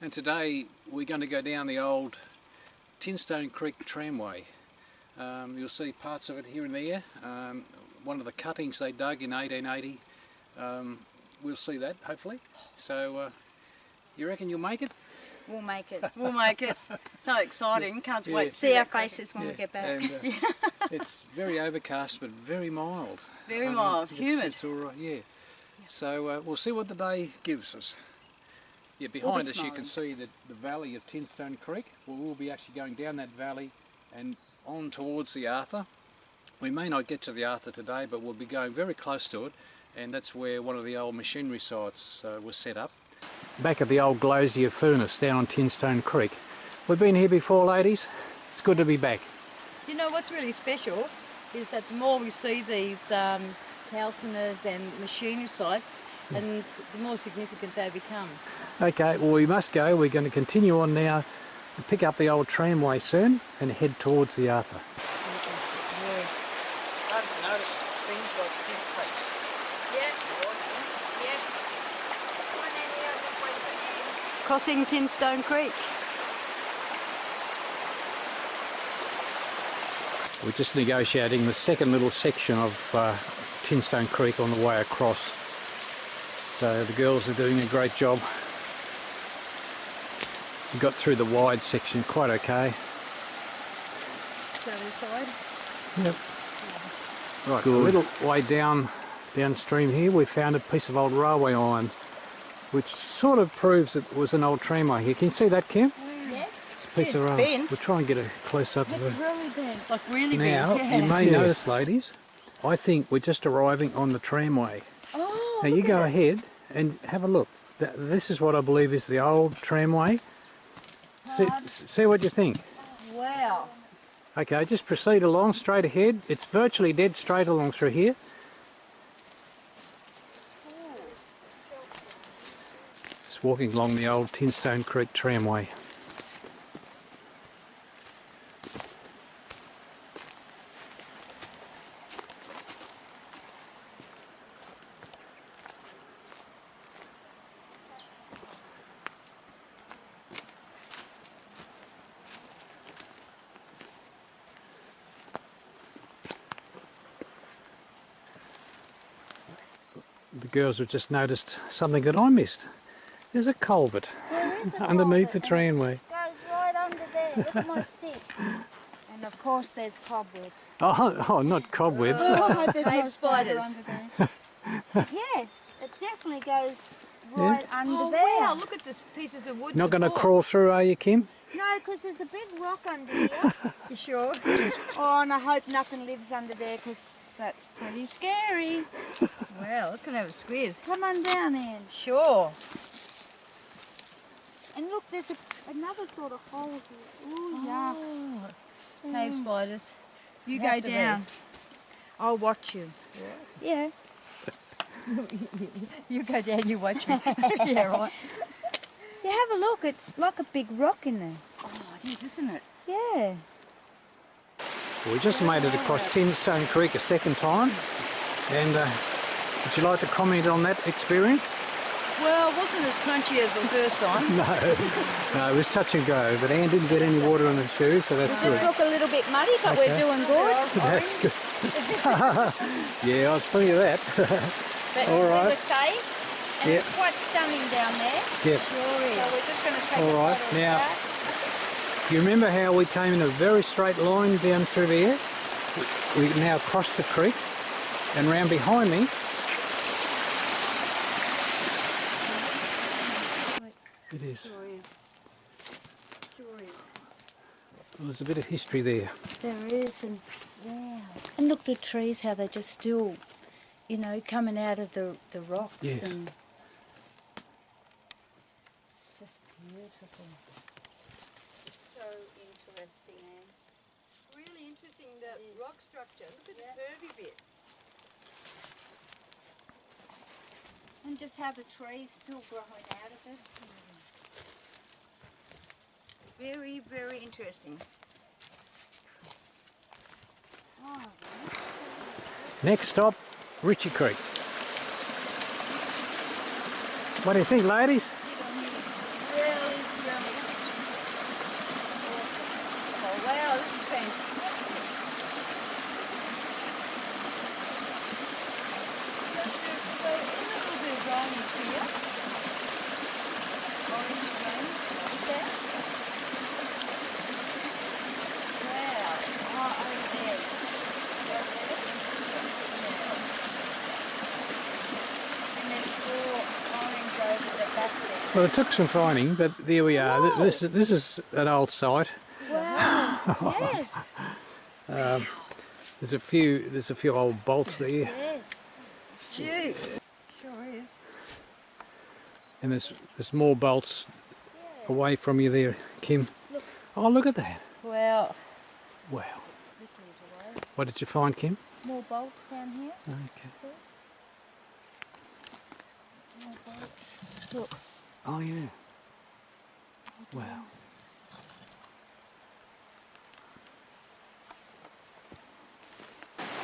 And today we're going to go down the old Tinstone Creek tramway. You'll see parts of it here and there. One of the cuttings they dug in 1880. We'll see that hopefully. So you reckon you'll make it? We'll make it. We'll make it. So exciting. Can't wait to see our faces when we get back. And, it's very overcast but very mild. Very mild. Humid. It's all right, yeah. So we'll see what the day gives us. Yeah, behind us you can see the valley of Tinstone Creek. Well, we'll be actually going down that valley and on towards the Arthur. We may not get to the Arthur today, but we'll be going very close to it, and that's where one of the old machinery sites was set up. Back at the old glazier furnace down on Tinstone Creek. We've been here before, ladies. It's good to be back. You know what's really special is that the more we see these calciners and machinery sites, and the more significant they become. Okay, well we must go. We're going to continue on now and pick up the old tramway soon and head towards the Arthur. Starting to notice things like pink plates. Yeah. Crossing Tinstone Creek. We're just negotiating the second little section of Tinstone Creek on the way across. So the girls are doing a great job. We got through the wide section quite okay. The other side? Yep. Right, good. A little way downstream here we found a piece of old railway line which sort of proves it was an old tramway here. Can you see that, Kim? Yes. It's a piece of railway. Bent. We'll try and get a close up of it. It's really bent. Like really now, bent, yeah. you may notice, ladies, I think we're just arriving on the tramway. Oh, now you go ahead and have a look. This is what I believe is the old tramway. See what you think. Wow. Okay, just proceed along straight ahead. It's virtually dead straight along through here. Just walking along the old Tinstone Creek tramway. The girls have just noticed something that I missed. There's a culvert underneath the tramway. It goes right under there. Look at my stick. And of course there's cobwebs. Oh, not cobwebs. Cave spiders. Yes, it definitely goes right under there. Oh wow, look at this pieces of wood. Not going to crawl through, are you, Kim? No, because there's a big rock under here. You sure? Oh, and I hope nothing lives under there because that's pretty scary. Wow, let's go and have a squeeze. Come on down then. Sure. And look, there's another sort of hole here. Ooh, yeah. Cave spiders. You go down. I'll watch you. Yeah. You go down, you watch me. Yeah, right. Yeah, have a look. It's like a big rock in there. Oh, it is, isn't it? Yeah. We just made it across Tinstone Creek a second time. And would you like to comment on that experience? Well, it wasn't as crunchy as the first time. No, it was touch and go, but Anne didn't get any water on her shoes, so that's good. Just look a little bit muddy, but we're doing good. That's good. Yeah, I was plenty of that. But all right. we were safe, and it's quite stunning down there. Yep. Sure is. So we're just going to take all right. Now, you remember how we came in a very straight line down through there? We now crossed the creek, and round behind me, it is. Sure is. Sure is. Well, there's a bit of history there. There is, and wow. And look, the trees, how they're just still, you know, coming out of the rocks. Yes. And just beautiful. So interesting, Anne. Really interesting, the rock structure. Look at the curvy bit. And just how the trees still growing out of it. Very, very interesting. Oh, Next stop, Ritchie Creek. What do you think, ladies? really drainage here. Orange drainage. Is there? Wow. Oh, over there. Over there? Yeah. And then more orange over the back there. Well, it took some finding, but there we are. Whoa. This is an old site. Wow. Yes. There's a few old bolts there, Yes. Gee. Sure is. and there's more bolts away from you there, Kim. Look. Oh, look at that! Wow. Wow. What did you find, Kim? More bolts down here. Okay. More bolts. Look. Oh yeah. Wow.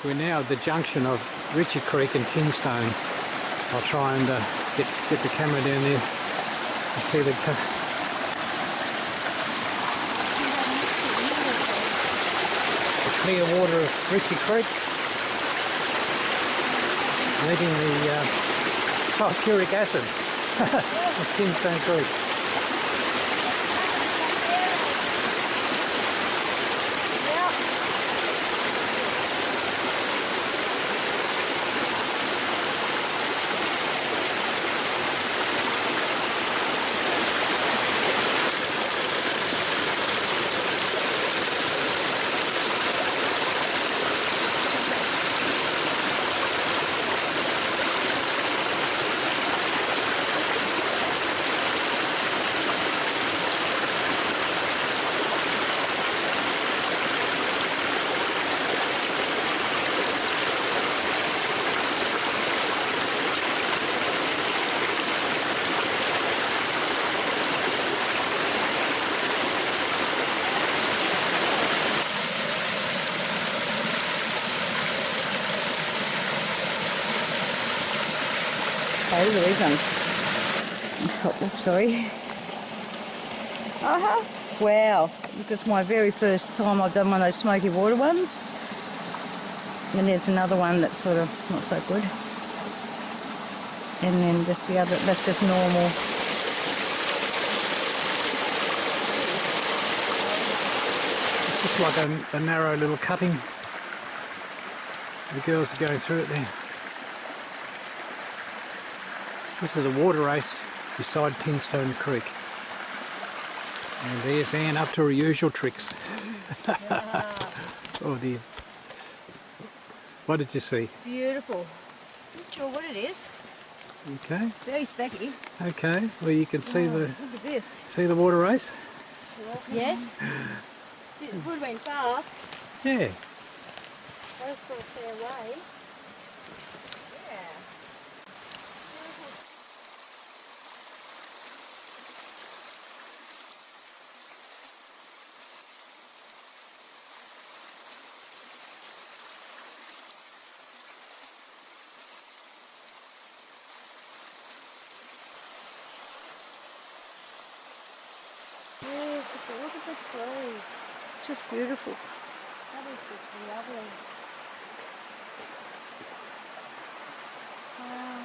We're now at the junction of Richard Creek and Tinstone. I'll try and get the camera down there and see the clear water of Richard Creek, meeting the sulfuric acid of Tinstone Creek. Oh, look at these ones. Oh, oops, sorry. Wow. Look, it's my very first time I've done one of those smoky water ones. And there's another one that's sort of not so good. And then just the other, that's just normal. It's just like a narrow little cutting. The girls are going through it there. This is a water race beside Tinstone Creek. And there's Anne up to her usual tricks. Oh dear. What did you see? Beautiful. Not sure what it is. Okay. Very specky. Okay. Well, you can see Look at this. the water race. Yes. It would have been fast. Yeah. Both for a fair way. Yeah. Yeah, look at the trees. Just beautiful. That is just lovely. Wow.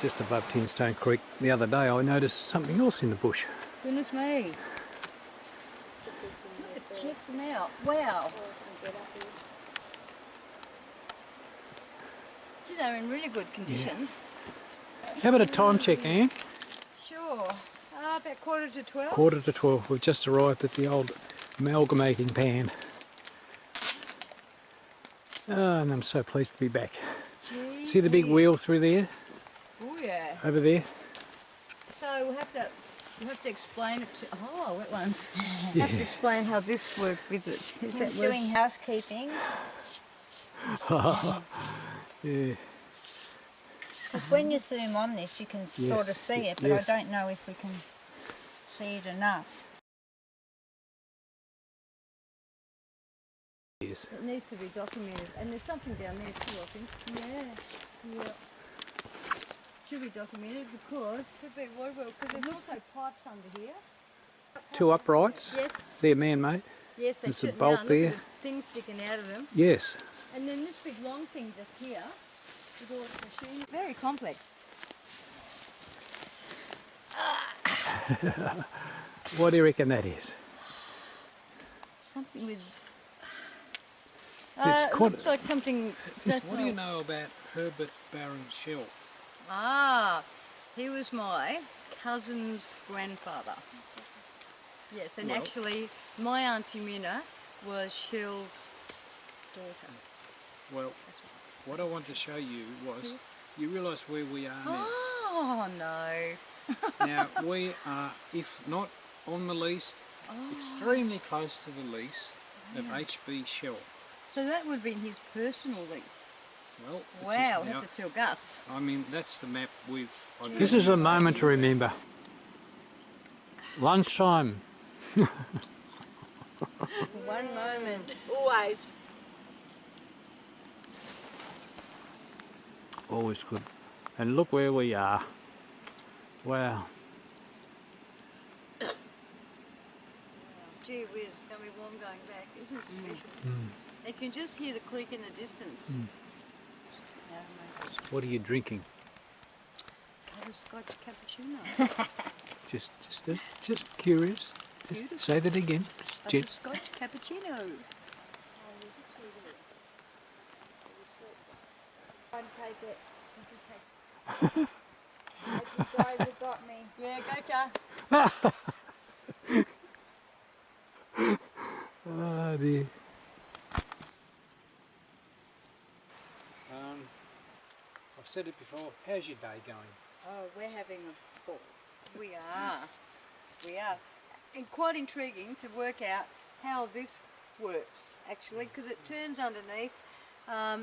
Just above Tinstone Creek. The other day I noticed something else in the bush. Goodness me. Check them out. Wow. Gee, they're in really good condition. How about a time check, Anne? Sure. About 11:45. 11:45. We've just arrived at the old amalgamating pan. Oh, and I'm so pleased to be back. Gee See the big whiz. wheel through there? Oh yeah. Over there? So we'll have to explain it to, wet ones. Yeah. Have to explain how this worked with it. Is that Doing housekeeping. Yeah. Because when you zoom on this, you can Yes, sort of see it, but yes. I don't know if we can see it enough. Yes. It needs to be documented, and there's something down there too, I think. Yeah. Should be documented because there's also pipes under here. 2 uprights. Yes. They're man-made. Yes, they There's a should. bolt Now, look there. at the things sticking out of them. Yes. And then this big long thing just here with all the machine. Very complex. What do you reckon that is? Something with... It's it quite looks like something... What do you know about Herbert Baron Shell? Ah, he was my cousin's grandfather. Yes, and Well, actually my Auntie Minna was Shell's daughter. Well, what I want to show you was, you realise where we are now. Oh, no. Now, we are, if not on the lease, extremely close to the lease of H.B. Shell. So that would have been his personal lease. Well, Wow, now, have to tell Gus. I mean, that's the map we've... This is a moment to remember. Lunchtime. One moment, always. Always good. And look where we are. Wow. Gee whiz, it's going to be warm going back. Isn't it special? They can just hear the creek in the distance. What are you drinking? Have a Scotch cappuccino. Just curious. Just Beautiful. say that again. Have a Scotch cappuccino. Take it. Hope you guys have got me. Yeah, gotcha. Oh dear. I've said it before, how's your day going? Oh, we're having a ball. We are. We are. And quite intriguing to work out how this works, actually, because it turns underneath.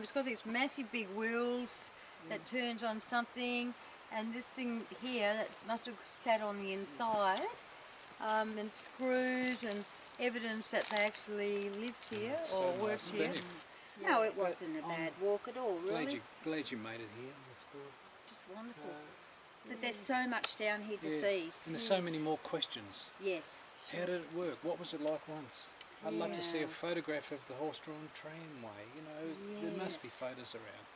It's got these massive big wheels that turns on something, and this thing here that must have sat on the inside, and screws and evidence that they actually lived here or So worked nice, here. isn't it? No, it wasn't a bad walk at all, really. Glad you made it here. That's good. Just wonderful. But there's so much down here to Yeah. see. And there's so many more questions. Yes. How did it work? What was it like once? I'd love to see Yeah. a photograph of the horse-drawn tramway. You know, there must be Yes. photos around.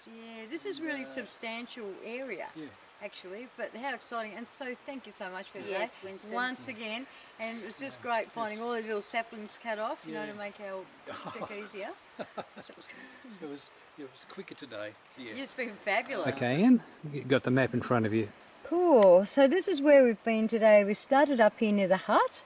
Yeah, this is really substantial area. Yeah. Actually, but how exciting, and so thank you so much for Yes, that Winston. once again, and it was just great finding all these little saplings cut off, you know, Yeah. to make our trip easier. So it was It was quicker today. Yeah. it's been fabulous. Okay, Anne, you got the map in front of you. Cool, so this is where we've been today. We started up here near the hut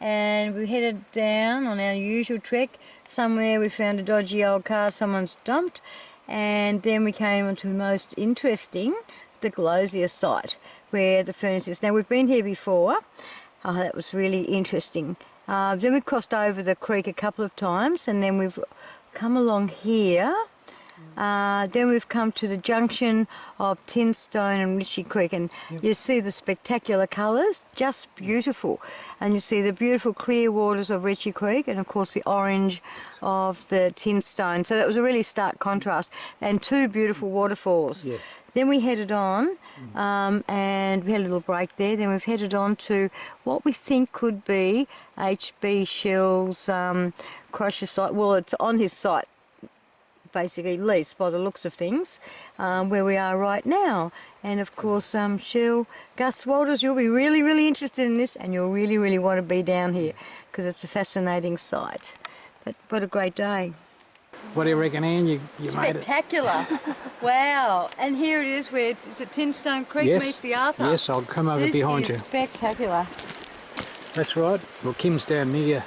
and we headed down on our usual trek. Somewhere we found a dodgy old car someone's dumped, and then we came on to the most interesting, the Glosier site where the furnace is. Now we've been here before. Oh, that was really interesting. Then we crossed over the creek a couple of times, and then we've come along here. Then we've come to the junction of Tinstone and Ritchie Creek, and you see the spectacular colours, just beautiful. And you see the beautiful clear waters of Ritchie Creek, and of course the orange of the Tinstone. So that was a really stark contrast, and two beautiful waterfalls. Yes. Then we headed on, and we had a little break there. Then we've headed on to what we think could be H.B. Shell's crusher site. Well, it's on his site, basically leased by the looks of things, where we are right now. And of course, Shell, Gus Walters, you'll be really, really interested in this, and you'll really, really want to be down here because it's a fascinating site. But what a great day. What do you reckon, Anne? You made it? Spectacular. Wow. And here it is where it's a Tinstone Creek Yes. meets the Arthur. Yes, I'll come over This behind is you. spectacular. That's right. Well, Kim's down near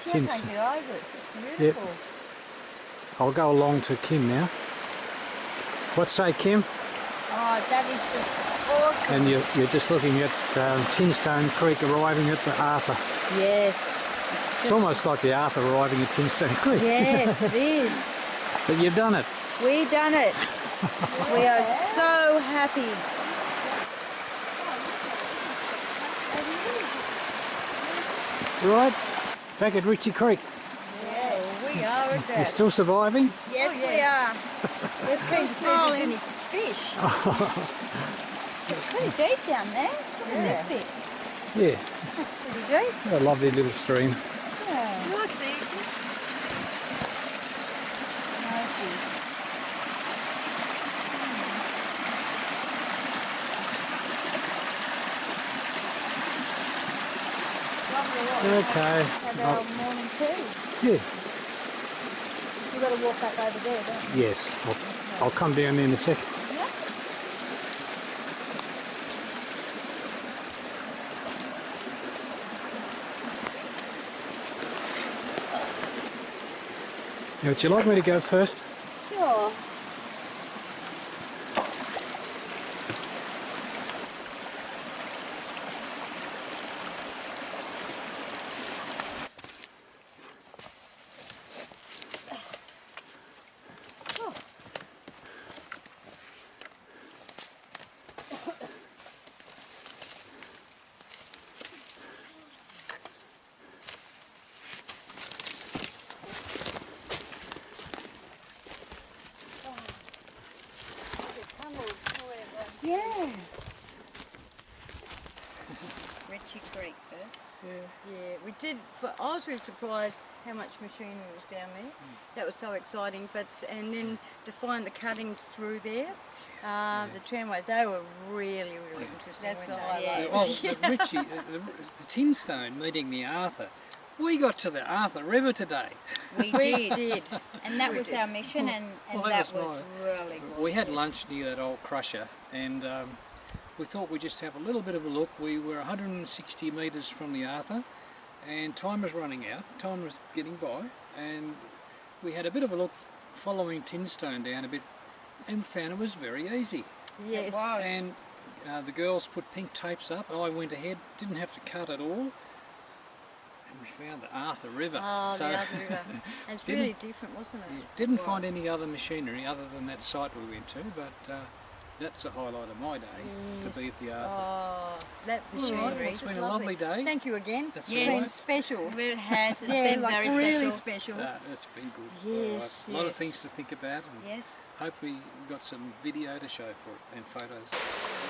She'll take Tinstone. you over. It's beautiful. I'll go along to Kim now. What say, Kim? Oh, that is just awesome. And you're just looking at Tinstone Creek arriving at the Arthur. Yes. It's almost like the Arthur arriving at Tinstone Creek. Yes, it is. But you've done it. We done it. We are so happy. Right, back at Ritchie Creek. Yeah, we are at You're that. still surviving? Yes, we are. We're still Smiling. smiling. Fish. It's pretty deep down there. Look at this bit. Yeah, Pretty deep. a lovely little stream. Yeah. Okay. Have our morning tea. Yeah. You've got to walk up over there, don't you? Yes. I'll come down there in a second. Now, would you like me to go first? Sure. Yeah. Ritchie Creek first. Yeah. We did. I was really surprised how much machinery was down there. That was so exciting. And then to find the cuttings through there, the tramway, they were really interesting. That's the weren't they? highlight. Well, the Ritchie, the Tinstone meeting the Arthur. We got to the Arthur River today. We did. And that was our mission, and Well, that that was was really good. We had lunch near that old crusher, and we thought we'd just have a little bit of a look. We were 160 metres from the Arthur, and time was running out. Time was getting by, and we had a bit of a look following Tinstone down a bit, and found it was very easy. Yes. It was. And the girls put pink tapes up. I went ahead, didn't have to cut at all. And we found the Arthur River. Oh, the Arthur River. And it's really different, wasn't it? Didn't find any other machinery other than that site we went to, but that's the highlight of my day, to be at the Arthur. Oh, that All right, machinery. well, it's been a lovely day. Thank you again. That's It's all been right. special. It has. It's Yeah, been like very really special. special. It's been good. Yes, All right. A lot of yes. things to think about, and Yes. hopefully we've got some video to show for it and photos.